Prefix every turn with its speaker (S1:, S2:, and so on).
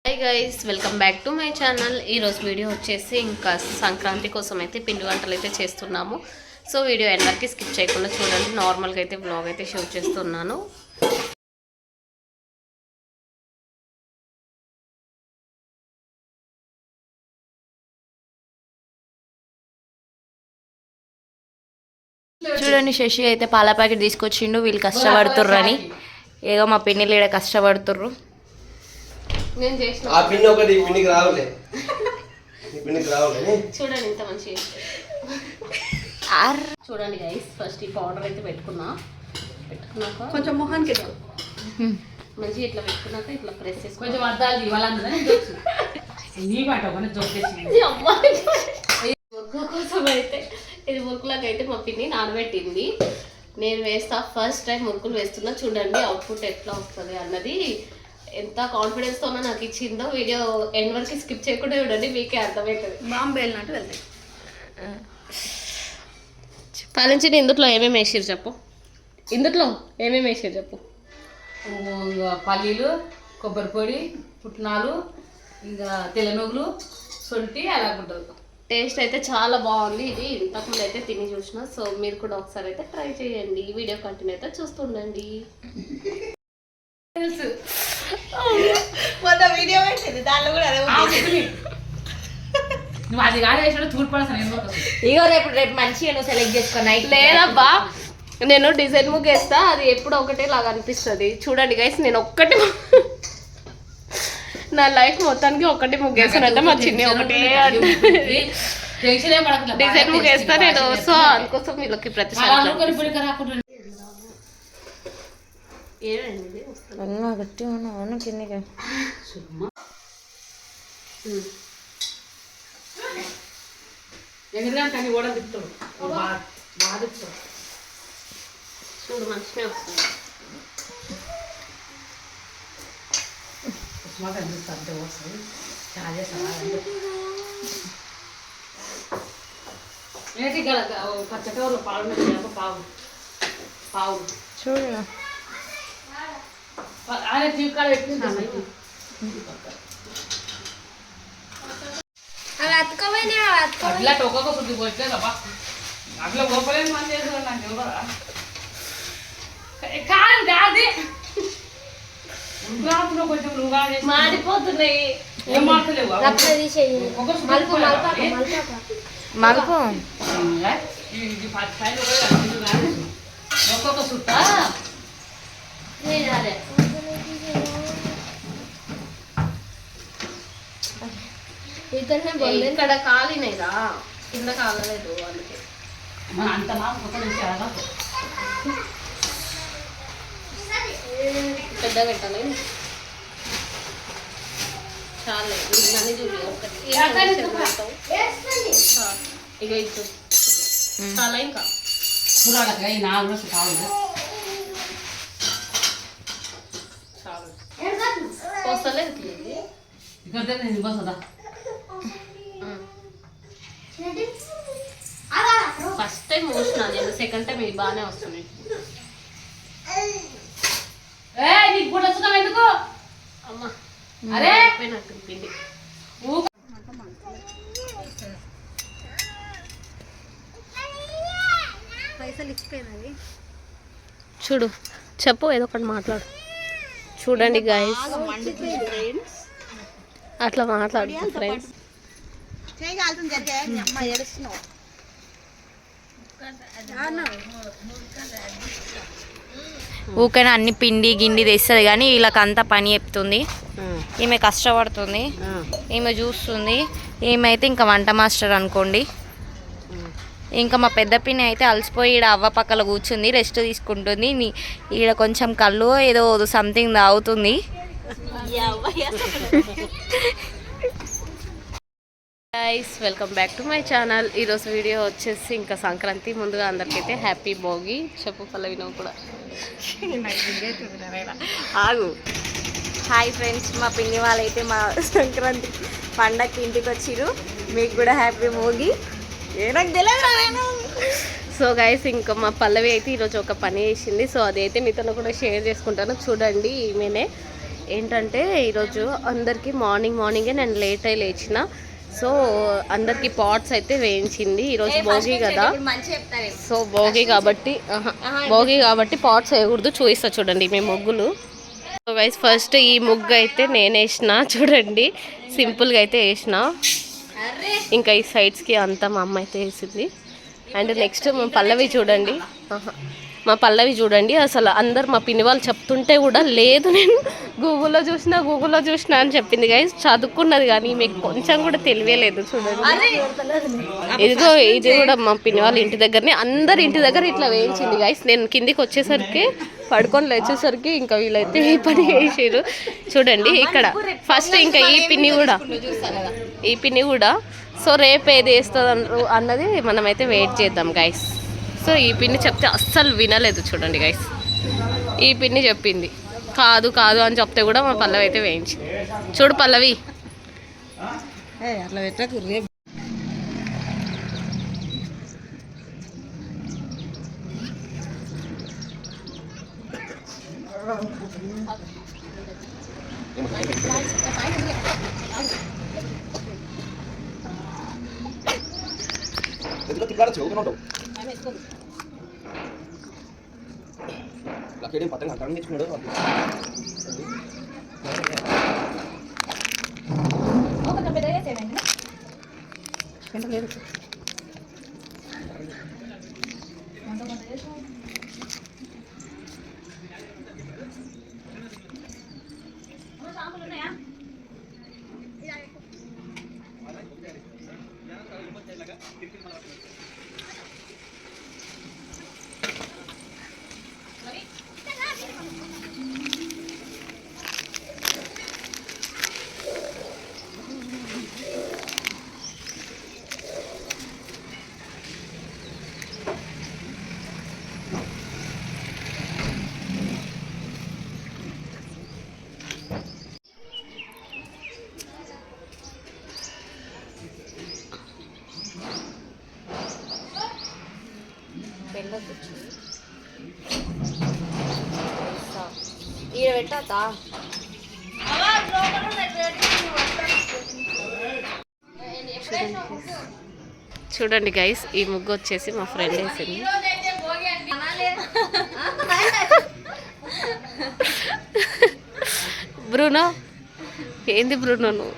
S1: Hi guys, welcome back to my channel. ఈరోజు video వచ్చేసి ఇంకా సంక్రాంతి కోసం అయితే పిండి వంటలు అయితే చేస్తున్నాము. సో వీడియో ఎండ్ వరకు స్కిప్ చేయకుండా చూడండి. నార్మల్గా అయితే బ్లాగ్ అయితే షూట్ చేస్తున్నాను.
S2: చూడండి, శశి అయితే పాల ప్యాకెట్ తీసుకొచ్చిండు. వీళ్ళు కష్టపడుతుర్రు అని. ఏదో మా పిన్నిలు ఇక్కడ కష్టపడుతుర్రు.
S1: చూడండి ఇంత మంచి చూడండి గైస్. ఫస్ట్ ఈ పౌడర్ అయితే పెట్టుకున్నాక
S3: కొంచెం మొహానికి
S1: మంచిగా ఇట్లా పెట్టుకున్నాక ఇట్లా ప్రెస్ చేసి కొంచెం మురుకు కోసం అయితే ఇది మురుకులకు అయితే మా పిన్ని నానబెట్టింది. నేను వేస్తా, ఫస్ట్ టైం మురుకులు వేస్తున్నా. చూడండి అవుట్పుట్ ఎట్లా వస్తుంది అన్నది. ఎంత కాన్ఫిడెన్స్తో నాకు ఇచ్చిందో. వీడియో ఎండ్ వరకు స్కిప్ చేయకుండా చూడండి, మీకే అర్థమవుతుంది.
S3: బాంబే వెళ్ళినట్టు వెళ్తాయి.
S1: పాలించి ఇందులో ఏమేమి వేసారు చెప్పు. ఇందులో ఏమేమి వేసారు చెప్పు.
S4: పల్లీలు, కొబ్బరి పొడి, పుట్నాలు, ఇంకా తెల్లనూగులు, సొంటి అలాగుంటుంది.
S1: టేస్ట్ అయితే చాలా బాగుంది. ఇది ఇంతకుముందు అయితే తిని చూసిన. సో మీరు కూడా ఒకసారి అయితే ట్రై చేయండి. వీడియో కంటిన్యూ అయితే చూస్తుండండి.
S3: వీడియో పెట్టింది దాంట్లో కూడా అదే
S4: నువ్వు అది కాదు వేసినా చూడపడాల్సిన.
S2: ఇగో రేపు మంచిగా నువ్వు సెలెక్ట్ చేసుకో. నైట్
S1: లేదబ్బా, నేను డిజైన్ ముగ్గు వేస్తా, అది ఎప్పుడు ఒకటే లాగా అనిపిస్తుంది. చూడండి గైస్, నేను ఒక్కటి నా లైఫ్ మొత్తానికి ఒకటి ముగ్గేస్తానంటే మా చిన్ని ఒకటే డిజైన్ ముగ్గేస్తా నేను. సో అందుకోసం వీళ్ళకి ప్రతిసారి
S2: గట్టి అవును కిందికి
S4: ఎగరడానికి కూడా తిప్పుతాడు, బాగా తిప్పుతాడు.
S1: చూడు మంచిగా వస్తుంది.
S4: కనిపిస్తుంది వస్తుంది చాలా పచ్చకవర్లో పాలు పావు
S2: చూడు.
S4: ఆయన తీకాడ పెట్టింది అట్లా ఒక్కొక్క శుద్ధి పోయట్లేదు అబ్బా. అట్లా గొప్పలేని మంది చేస్తున్నారు నాకు ఎవరా కాదు అది కొంచెం
S1: మాడిపోతున్నాయి.
S4: ఏం మాడతలేవు
S2: మలుపు
S4: ఒక్కొక్క సుట్ట
S1: ఇక్కడ కాలినాయిరా, కింద కాలలేదు. అందుకే
S4: అంత కొత్త
S1: పెద్ద పెట్టాలి. చాలా అన్ని చూపి ఒకటి ఇక ఇచ్చు చాలా ఇంకా
S4: చూడాలి నాలుగు కావాలి.
S1: వస్తలేదు
S4: ఇక్కడ బస్సదా.
S1: ఫస్ట్ టైం చూసిన నేను, సెకండ్ టైం ఇది బాగానే వస్తుంది.
S4: నీకు కూడా వస్తున్నావు ఎందుకు
S1: అమ్మా?
S4: అరే
S1: నాకు పిండి
S3: పైసలు ఇచ్చిపోయినది.
S1: చూడు, చెప్పు, ఏదో ఒకటి మాట్లాడు. చూడండి గైస్, అట్లా మాట్లాడు ఫ్రెండ్స్.
S2: ఊకైనా అన్ని పిండి గిండి తెస్తుంది కానీ వీళ్ళకంతా పని చెప్తుంది. ఈమె కష్టపడుతుంది, ఈమె చూస్తుంది. ఈమె అయితే ఇంకా వంట మాస్టర్ అనుకోండి. ఇంకా మా పెద్ద పిన్ని అయితే అలసిపోయి ఈడ అవ్వ పక్కల కూర్చుంది, రెస్ట్ తీసుకుంటుంది. ఈడ కొంచెం కళ్ళు ఏదో సంథింగ్ తాగుతుంది.
S1: Guys, welcome back to my channel. ఈరోజు వీడియో వచ్చేసి ఇంకా సంక్రాంతి. ముందుగా అందరికైతే హ్యాపీ భోగి చెప్పు. పల్లవి నువ్వు కూడా
S2: ఆగు. హాయ్ ఫ్రెండ్స్, మా పిన్ని వాళ్ళైతే మా సంక్రాంతి పండగకి ఇంటికి వచ్చిర్రు. మీకు కూడా హ్యాపీ భోగి. నాకు తెలియదు.
S1: సో గైస్, ఇంకా మా పల్లవి అయితే ఈరోజు ఒక పని చేసింది. సో అదైతే మీతో కూడా షేర్ చేసుకుంటాను. చూడండి, ఈమెనే ఏంటంటే ఈరోజు అందరికీ మార్నింగే నేను లేట్ అయి లేచిన. సో అందరికి పాట్స్ అయితే వేయించింది. ఈరోజు భోగి కదా, సో భోగి కాబట్టి పాట్స్ వేయకూడదు. చూపిస్తా చూడండి మీ ముగ్గులు. సో గైస్ ఫస్ట్ ఈ ముగ్గు అయితే నేను వేసిన చూడండి, సింపుల్గా అయితే వేసిన. ఇంకా ఈ సైడ్స్కి అంతా మా అమ్మ అయితే వేసింది. అండ్ నెక్స్ట్ మా పల్లవి చూడండి అసలు అందరు మా పిన్ని వాళ్ళు చెప్తుంటే కూడా లేదు, నేను గూగుల్లో చూసినా అని చెప్పింది. గైస్ చదువుకున్నది కానీ మీకు కొంచెం కూడా తెలియలేదు చూడండి. ఇదిగో ఇది కూడా మా పిన్ని వాళ్ళ ఇంటి దగ్గరనే, అందరి ఇంటి దగ్గర ఇట్లా వేయించింది. గైస్ నేను కిందికి వచ్చేసరికి పడుకొని లేచేసరికి ఇంకా వీళ్ళైతే ఈ పని వేసారు చూడండి. ఇక్కడ ఫస్ట్ ఇంకా ఈ పిన్ని కూడా సో రేపు ఏది వేస్తుంది అన్నది మనమైతే వెయిట్ చేద్దాం గైస్. సో ఈ పిన్ని చెప్తే అస్సలు వినలేదు చూడండి గైస్. ఈ పిన్ని చెప్పింది కాదు అని చెప్తే కూడా మా పల్లవి అయితే వేయించింది. చూడు పల్లవి,
S3: అట్లా పెట్టకు రేపు
S2: ఈడ పెట్టా
S1: చూడండి గైస్ ఈ ముగ్గు వచ్చేసి మా ఫ్రెండ్ వేసింది. బ్రూనో ఏంది బ్రూనో నువ్వు